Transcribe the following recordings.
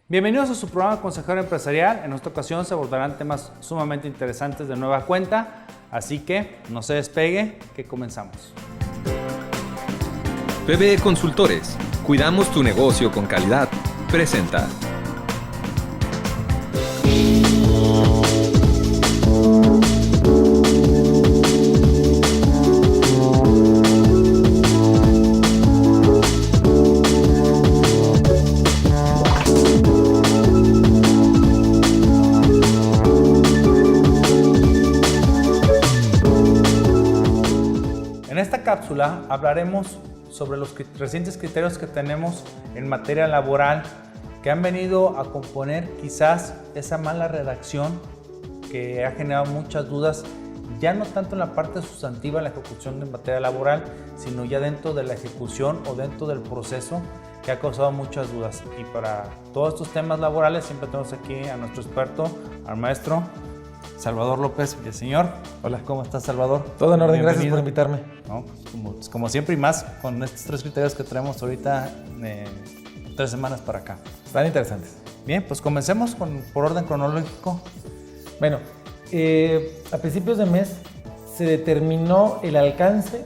Bienvenidos a su programa Consejero Empresarial. En esta ocasión se abordarán temas sumamente interesantes de nueva cuenta, así que no se despegue, que comenzamos. PBE Consultores, cuidamos tu negocio con calidad. Presenta. En esta cápsula hablaremos sobre los recientes criterios que tenemos en materia laboral que han venido a componer quizás esa mala redacción que ha generado muchas dudas, ya no tanto en la parte sustantiva de la ejecución de materia laboral, sino ya dentro de la ejecución o dentro del proceso, que ha causado muchas dudas. Y para todos estos temas laborales siempre tenemos aquí a nuestro experto, al maestro Salvador López Villaseñor. Hola, ¿cómo estás, Salvador? Todo en orden, Bienvenido. gracias por invitarme. No, pues como siempre y más con estos tres criterios que traemos ahorita 3 semanas para acá. Están interesantes. Bien, pues comencemos por orden cronológico. Bueno, a principios de mes se determinó el alcance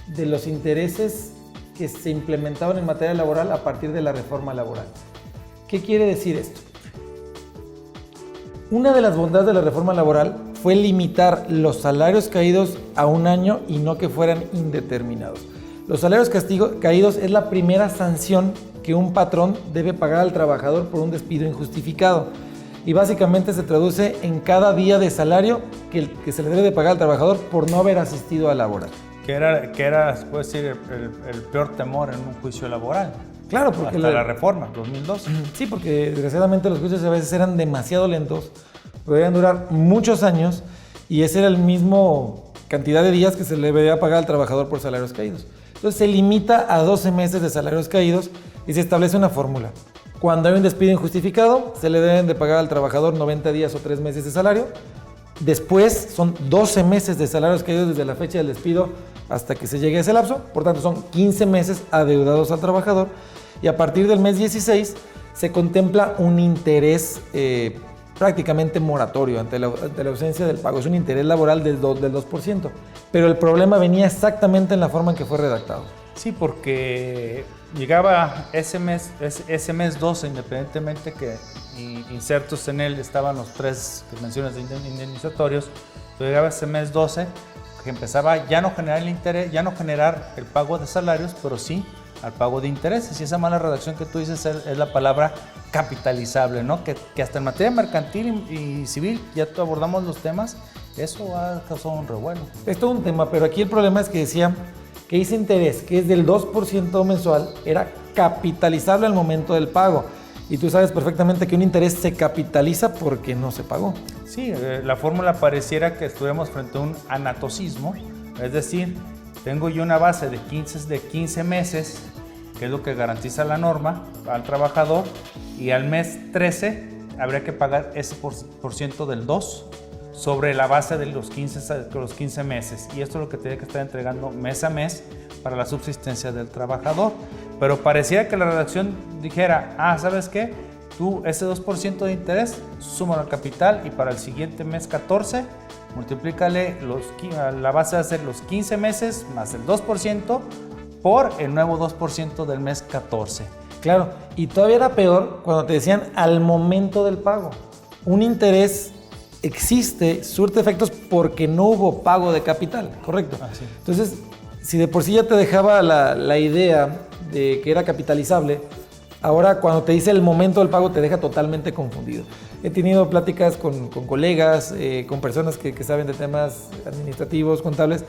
de los intereses que se implementaban en materia laboral a partir de la reforma laboral. ¿Qué quiere decir esto? Una de las bondades de la reforma laboral fue limitar los salarios caídos a 1 año y no que fueran indeterminados. Los salarios caídos es la primera sanción que un patrón debe pagar al trabajador por un despido injustificado. Y básicamente se traduce en cada día de salario que se le debe de pagar al trabajador por no haber asistido a laborar. Que era se puede decir, el peor temor en un juicio laboral. Claro, porque hasta la reforma, 2002. Sí, porque desgraciadamente los juicios a veces eran demasiado lentos, podían durar muchos años y esa era el mismo cantidad de días que se le debía pagar al trabajador por salarios caídos. Entonces se limita a 12 meses de salarios caídos y se establece una fórmula. Cuando hay un despido injustificado, se le deben de pagar al trabajador 90 días o 3 meses de salario. Después son 12 meses de salarios caídos desde la fecha del despido hasta que se llegue a ese lapso. Por tanto, son 15 meses adeudados al trabajador. Y a partir del mes 16 se contempla un interés prácticamente moratorio ante la ausencia del pago. Es un interés laboral del 2%. Pero el problema venía exactamente en la forma en que fue redactado. Sí, porque llegaba ese mes 12, independientemente que insertos en él estaban los 3 menciones de indemnizatorios, pero llegaba ese mes 12 que empezaba ya no generar el interés, ya no generar el pago de salarios, pero sí al pago de intereses. Y esa mala redacción que tú dices es la palabra capitalizable, ¿no? Que hasta en materia mercantil y civil, ya abordamos los temas, eso ha causado un revuelo. Es todo un tema, pero aquí el problema es que decía que ese interés, que es del 2% mensual, era capitalizable al momento del pago. Y tú sabes perfectamente que un interés se capitaliza porque no se pagó. Sí, la fórmula pareciera que estuviéramos frente a un anatocismo, es decir, tengo yo una base de 15 meses, que es lo que garantiza la norma al trabajador, y al mes 13 habría que pagar ese por ciento del 2 sobre la base de los 15 meses. Y esto es lo que tiene que estar entregando mes a mes para la subsistencia del trabajador. Pero pareciera que la redacción dijera, ¿sabes qué? Tú ese 2% de interés, súmalo al capital y para el siguiente mes 14, multiplícale la base de hacer los 15 meses más el 2% por el nuevo 2% del mes 14. Claro, y todavía era peor cuando te decían al momento del pago. Un interés existe, surte efectos porque no hubo pago de capital, ¿correcto? Sí. Entonces, si de por sí ya te dejaba la idea de que era capitalizable, ahora cuando te dice el momento del pago te deja totalmente confundido. He tenido pláticas con colegas, con personas que saben de temas administrativos, contables.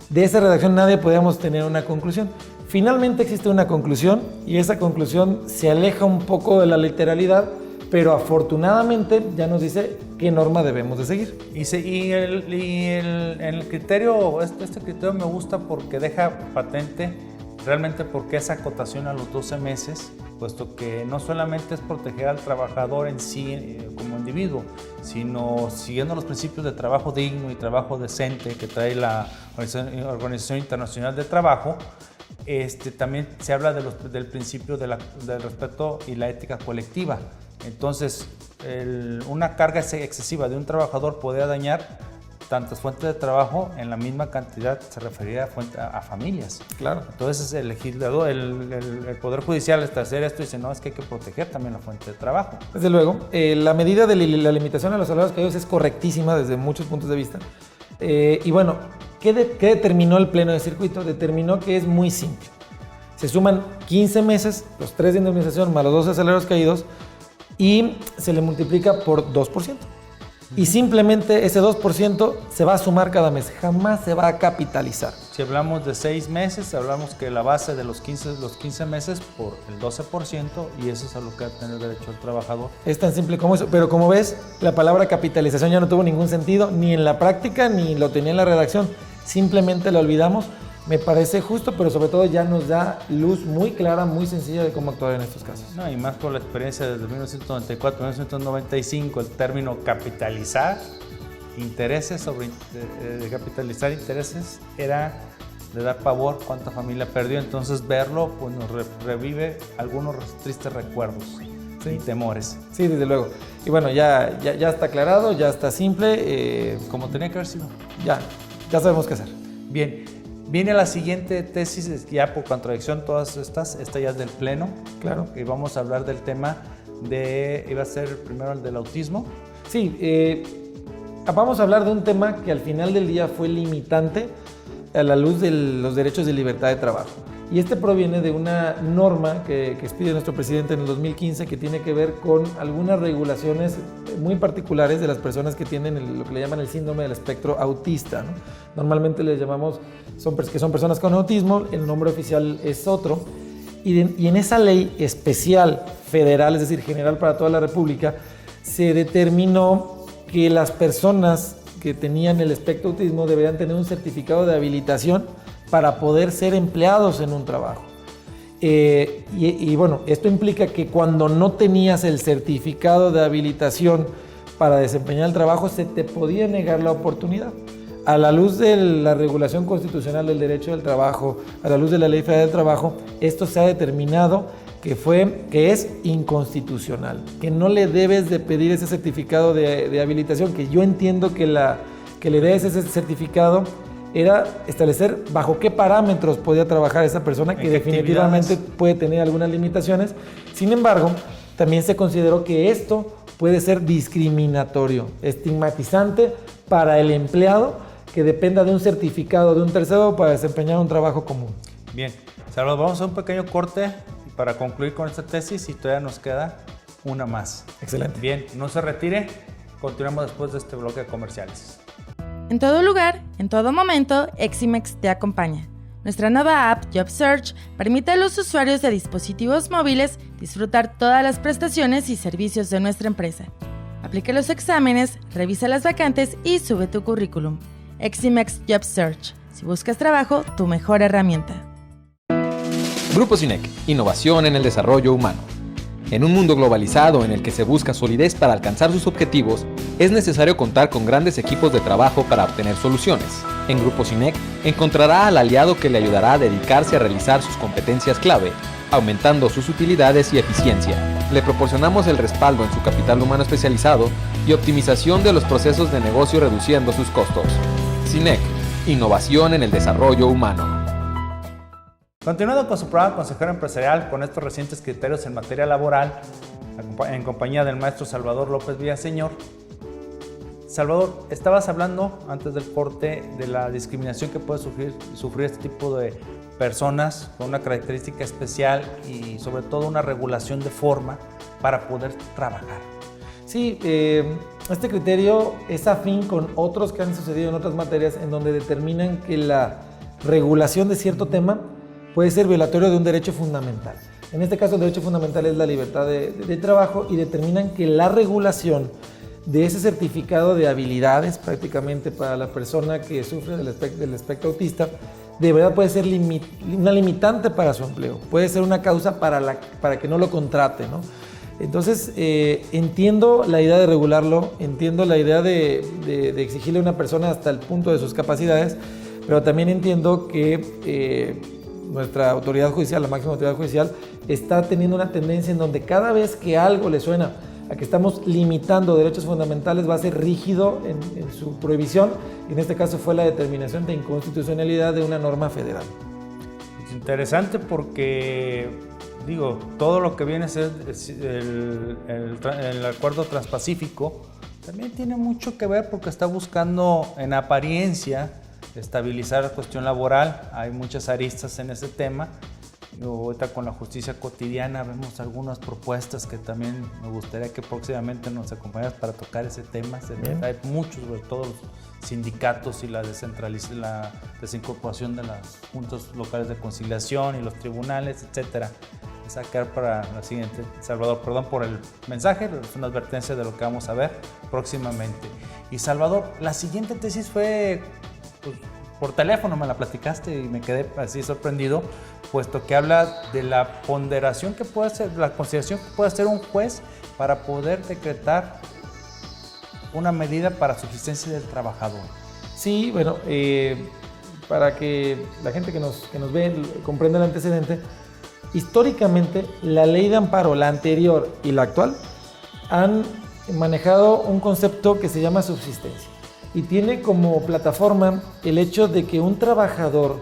De esa redacción nadie podíamos tener una conclusión. Finalmente existe una conclusión y esa conclusión se aleja un poco de la literalidad, pero afortunadamente ya nos dice qué norma debemos de seguir. El criterio, este criterio me gusta porque deja patente realmente por qué esa acotación a los 12 meses, puesto que no solamente es proteger al trabajador en sí como individuo, sino siguiendo los principios de trabajo digno y trabajo decente que trae la Organización Internacional de Trabajo. También se habla del principio del respeto y la ética colectiva, Entonces, una carga excesiva de un trabajador podría dañar tantas fuentes de trabajo en la misma cantidad, se refería a familias. Claro. Entonces el legislador, el Poder Judicial, al hacer esto, dice, no, es que hay que proteger también la fuente de trabajo. Desde luego, la medida de la limitación a los salarios caídos es correctísima desde muchos puntos de vista. Y bueno, ¿qué determinó el Pleno de Circuito? Determinó que es muy simple. Se suman 15 meses, los 3 de indemnización más los 12 salarios caídos, y se le multiplica por 2%. Y simplemente ese 2% se va a sumar cada mes, jamás se va a capitalizar. Si hablamos de 6 meses, hablamos que la base de los 15 meses por el 12%, y eso es a lo que va a tener derecho el trabajador. Es tan simple como eso, pero como ves, la palabra capitalización ya no tuvo ningún sentido, ni en la práctica, ni lo tenía en la redacción, simplemente lo olvidamos. Me parece justo, pero sobre todo ya nos da luz muy clara, muy sencilla de cómo actuar en estos casos. No, y más por la experiencia desde 1994, 1995, el término capitalizar intereses capitalizar intereses era de dar pavor cuánta familia perdió. Entonces verlo pues nos revive algunos tristes recuerdos y temores. Sí, desde luego. Y bueno, ya está aclarado, ya está simple. Como tenía que haber sido. Ya sabemos qué hacer. Bien. Viene la siguiente tesis, ya por contradicción todas estas, esta ya es del Pleno. Claro. Y vamos a hablar del tema iba a ser primero el del autismo. Sí, vamos a hablar de un tema que al final del día fue limitante a la luz de los derechos de libertad de trabajo. Y este proviene de una norma que expide nuestro presidente en el 2015 que tiene que ver con algunas regulaciones muy particulares de las personas que tienen lo que le llaman el síndrome del espectro autista, ¿no? Normalmente les llamamos que son personas con autismo, el nombre oficial es otro. Y en esa ley especial federal, es decir, general para toda la República, se determinó que las personas que tenían el espectro autismo deberían tener un certificado de habilitación para poder ser empleados en un trabajo. Y bueno, esto implica que cuando no tenías el certificado de habilitación para desempeñar el trabajo, se te podía negar la oportunidad. A la luz de la regulación constitucional del derecho del trabajo, a la luz de la Ley Federal del Trabajo, esto se ha determinado que es inconstitucional, que no le debes de pedir ese certificado de habilitación, que yo entiendo que la idea de ese certificado era establecer bajo qué parámetros podía trabajar esa persona, que definitivamente puede tener algunas limitaciones. Sin embargo, también se consideró que esto puede ser discriminatorio, estigmatizante para el empleado que dependa de un certificado de un tercero para desempeñar un trabajo común. Bien, Salvador, vamos a un pequeño corte para concluir con esta tesis y todavía nos queda una más. Excelente. Bien, no se retire, continuamos después de este bloque de comerciales. En todo lugar, en todo momento, Eximex te acompaña. Nuestra nueva app JobSearch permite a los usuarios de dispositivos móviles disfrutar todas las prestaciones y servicios de nuestra empresa. Aplica los exámenes, revisa las vacantes y sube tu currículum. Eximex JobSearch. Si buscas trabajo, tu mejor herramienta. Grupo Cinec, innovación en el desarrollo humano. En un mundo globalizado en el que se busca solidez para alcanzar sus objetivos, es necesario contar con grandes equipos de trabajo para obtener soluciones. En Grupo Cinec encontrará al aliado que le ayudará a dedicarse a realizar sus competencias clave, aumentando sus utilidades y eficiencia. Le proporcionamos el respaldo en su capital humano especializado y optimización de los procesos de negocio reduciendo sus costos. Cinec, innovación en el desarrollo humano. Continuando con su programa Consejero Empresarial con estos recientes criterios en materia laboral, en compañía del maestro Salvador López Villaseñor. Salvador, estabas hablando antes del corte de la discriminación que puede sufrir este tipo de personas con una característica especial y sobre todo una regulación de forma para poder trabajar. Sí, este criterio es afín con otros que han sucedido en otras materias en donde determinan que la regulación de cierto tema puede ser violatorio de un derecho fundamental. En este caso, el derecho fundamental es la libertad de trabajo y determinan que la regulación de ese certificado de habilidades prácticamente para la persona que sufre del espectro autista de verdad puede ser una limitante para su empleo, puede ser una causa para que no lo contrate, ¿no? Entonces, entiendo la idea de regularlo, entiendo la idea de exigirle a una persona hasta el punto de sus capacidades, pero también entiendo que nuestra autoridad judicial, la máxima autoridad judicial, está teniendo una tendencia en donde cada vez que algo le suena a que estamos limitando derechos fundamentales, va a ser rígido en su prohibición. En este caso fue la determinación de inconstitucionalidad de una norma federal. Es interesante porque, digo, todo lo que viene a ser el acuerdo transpacífico también tiene mucho que ver porque está buscando en apariencia estabilizar la cuestión laboral. Hay muchas aristas en ese tema. Ahorita con la justicia cotidiana vemos algunas propuestas que también me gustaría que próximamente nos acompañaras para tocar ese tema. Hay muchos, sobre todo los sindicatos y la desincorporación de las juntas locales de conciliación y los tribunales, etcétera. Sacar para la siguiente. Salvador, perdón por el mensaje, es una advertencia de lo que vamos a ver próximamente. Y Salvador, la siguiente tesis fue pues, por teléfono, me la platicaste y me quedé así sorprendido, puesto que habla de la ponderación que puede hacer, la consideración que puede hacer un juez para poder decretar una medida para subsistencia del trabajador. Sí, bueno, para que la gente que nos ve comprenda el antecedente, históricamente la ley de amparo, la anterior y la actual, han manejado un concepto que se llama subsistencia y tiene como plataforma el hecho de que un trabajador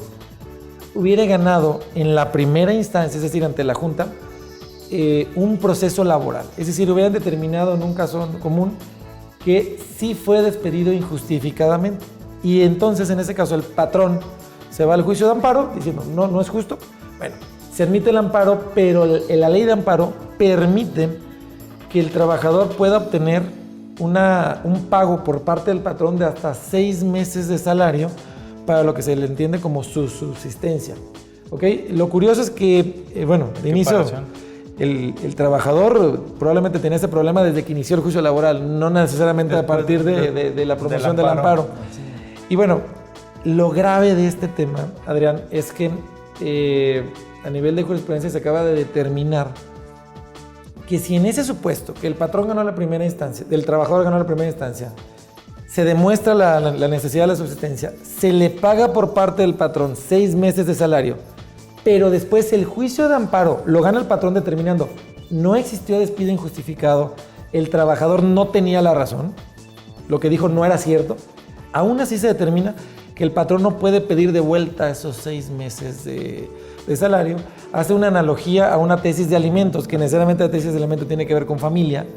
hubiera ganado en la primera instancia, es decir, ante la Junta, un proceso laboral. Es decir, hubieran determinado en un caso común que sí fue despedido injustificadamente. Y entonces, en ese caso, el patrón se va al juicio de amparo diciendo, no es justo. Bueno, se admite el amparo, pero la ley de amparo permite que el trabajador pueda obtener un pago por parte del patrón de hasta 6 meses de salario para lo que se le entiende como su subsistencia. ¿Okay? Lo curioso es que, de inicio, el trabajador probablemente tenía ese problema desde que inició el juicio laboral, no necesariamente a partir de la promoción del amparo. Y bueno, lo grave de este tema, Adrián, es que a nivel de jurisprudencia se acaba de determinar que si en ese supuesto que el patrón ganó la primera instancia, el trabajador ganó la primera instancia, se demuestra la necesidad de la subsistencia, se le paga por parte del patrón 6 meses de salario, pero después el juicio de amparo lo gana el patrón determinando no existió despido injustificado, el trabajador no tenía la razón, lo que dijo no era cierto, aún así se determina que el patrón no puede pedir de vuelta esos 6 meses de salario. Hace una analogía a una tesis de alimentos, que necesariamente la tesis de alimentos tiene que ver con familia.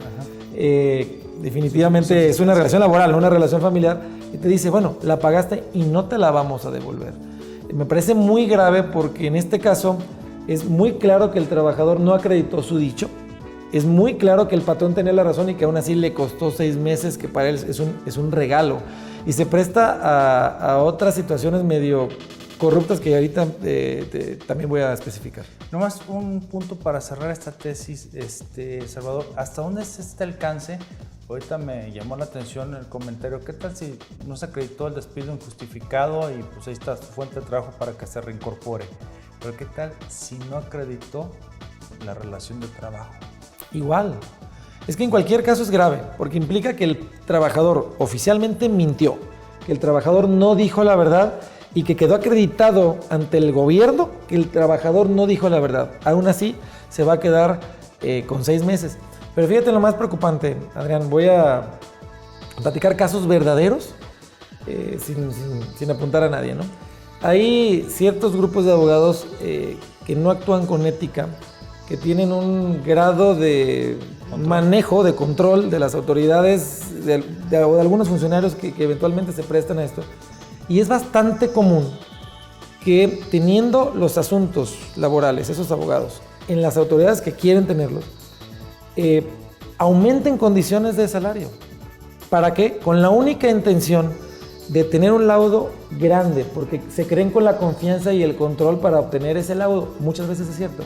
Definitivamente es una relación laboral, no una relación familiar. Y te dice, bueno, la pagaste y no te la vamos a devolver. Me parece muy grave porque en este caso es muy claro que el trabajador no acreditó su dicho. Es muy claro que el patrón tenía la razón y que aún así le costó 6 meses, que para él es un regalo. Y se presta a otras situaciones medio corruptas que ahorita también voy a especificar. Nomás un punto para cerrar esta tesis, Salvador. ¿Hasta dónde es este alcance? Ahorita me llamó la atención el comentario. ¿Qué tal si no se acreditó el despido injustificado y pues ahí está su fuente de trabajo para que se reincorpore? Pero ¿qué tal si no acreditó la relación de trabajo? Igual. Es que en cualquier caso es grave, porque implica que el trabajador oficialmente mintió, que el trabajador no dijo la verdad y que quedó acreditado ante el gobierno que el trabajador no dijo la verdad. Aún así, se va a quedar con 6 meses. Pero fíjate lo más preocupante, Adrián, voy a platicar casos verdaderos sin apuntar a nadie, ¿no? Hay ciertos grupos de abogados que no actúan con ética, que tienen un grado de manejo, de control de las autoridades, de algunos funcionarios que eventualmente se prestan a esto. Y es bastante común que teniendo los asuntos laborales, esos abogados, en las autoridades que quieren tenerlos, aumenten condiciones de salario. ¿Para qué? Con la única intención de tener un laudo grande, porque se creen con la confianza y el control para obtener ese laudo. Muchas veces es cierto.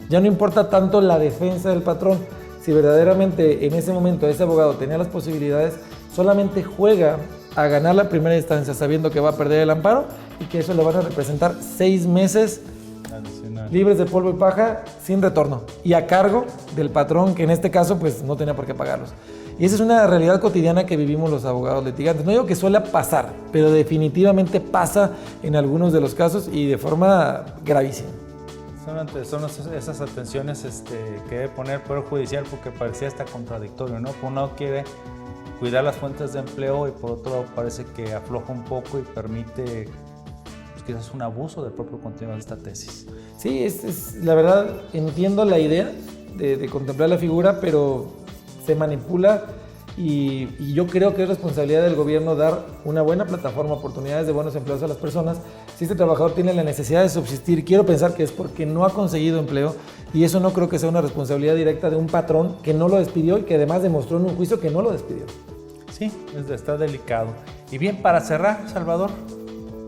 Ya no importa tanto la defensa del patrón. Si verdaderamente en ese momento ese abogado tenía las posibilidades, solamente juega a ganar la primera instancia sabiendo que va a perder el amparo y que eso le van a representar 6 meses libres de polvo y paja sin retorno y a cargo del patrón, que en este caso pues no tenía por qué pagarlos. Y esa es una realidad cotidiana que vivimos los abogados litigantes. No digo que suele pasar, pero definitivamente pasa en algunos de los casos y de forma gravísima. Son esas atenciones que debe poner el Poder Judicial, porque parecía hasta contradictorio, ¿no? Por un lado quiere cuidar las fuentes de empleo y por otro lado parece que afloja un poco y permite pues, quizás un abuso del propio contenido de esta tesis. Sí, la verdad entiendo la idea de contemplar la figura, pero se manipula y yo creo que es responsabilidad del gobierno dar una buena plataforma, oportunidades de buenos empleos a las personas. Si este trabajador tiene la necesidad de subsistir, quiero pensar que es porque no ha conseguido empleo, y eso no creo que sea una responsabilidad directa de un patrón que no lo despidió y que además demostró en un juicio que no lo despidió. Sí, está delicado. Y bien, para cerrar, Salvador,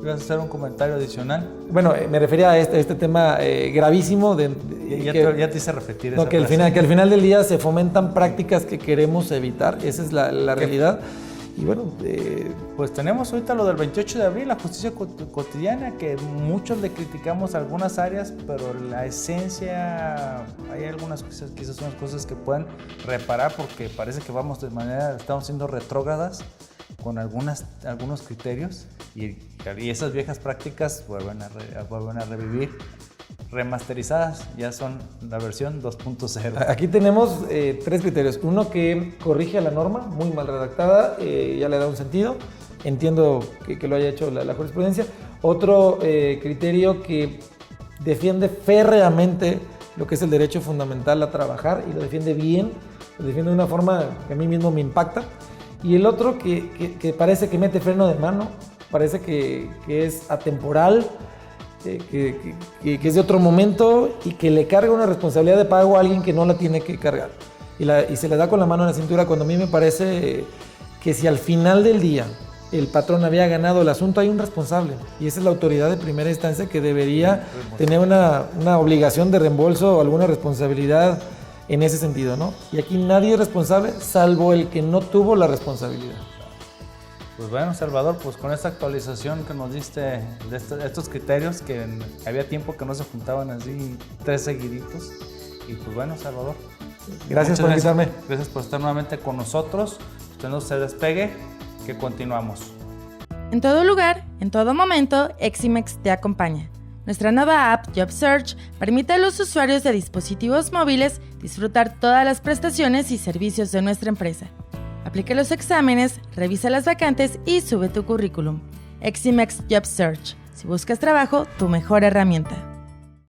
¿vas a hacer un comentario adicional? Bueno, me refería a este tema gravísimo Ya te hice repetir no, que al final del día se fomentan prácticas que queremos evitar. Esa es la realidad. Y bueno, pues tenemos ahorita lo del 28 de abril, la justicia cotidiana, que muchos le criticamos algunas áreas, pero la esencia, hay algunas cosas, quizás unas cosas que pueden reparar, porque parece que estamos siendo retrógradas con algunos criterios y esas viejas prácticas vuelven a revivir, remasterizadas, ya son la versión 2.0. Aquí tenemos 3 criterios. Uno que corrige a la norma, muy mal redactada, ya le da un sentido, entiendo que lo haya hecho la jurisprudencia. Otro criterio que defiende férreamente lo que es el derecho fundamental a trabajar y lo defiende bien, lo defiende de una forma que a mí mismo me impacta. Y el otro que parece que mete freno de mano, parece que es atemporal, que es de otro momento y que le carga una responsabilidad de pago a alguien que no la tiene que cargar. Y se le da con la mano en la cintura, cuando a mí me parece que si al final del día el patrón había ganado el asunto, hay un responsable. Y esa es la autoridad de primera instancia que debería tener una obligación de reembolso o alguna responsabilidad en ese sentido, ¿no? Y aquí nadie es responsable salvo el que no tuvo la responsabilidad. Pues bueno, Salvador, pues con esta actualización que nos diste de estos criterios, que había tiempo que no se juntaban así 3 seguiditos. Y pues bueno, Salvador, gracias por invitarme. Gracias por estar nuevamente con nosotros. Usted no se despegue, que continuamos. En todo lugar, en todo momento, Eximex te acompaña. Nuestra nueva app JobSearch permite a los usuarios de dispositivos móviles disfrutar todas las prestaciones y servicios de nuestra empresa. Aplica los exámenes, revisa las vacantes y sube tu currículum. Eximex JobSearch. Si buscas trabajo, tu mejor herramienta.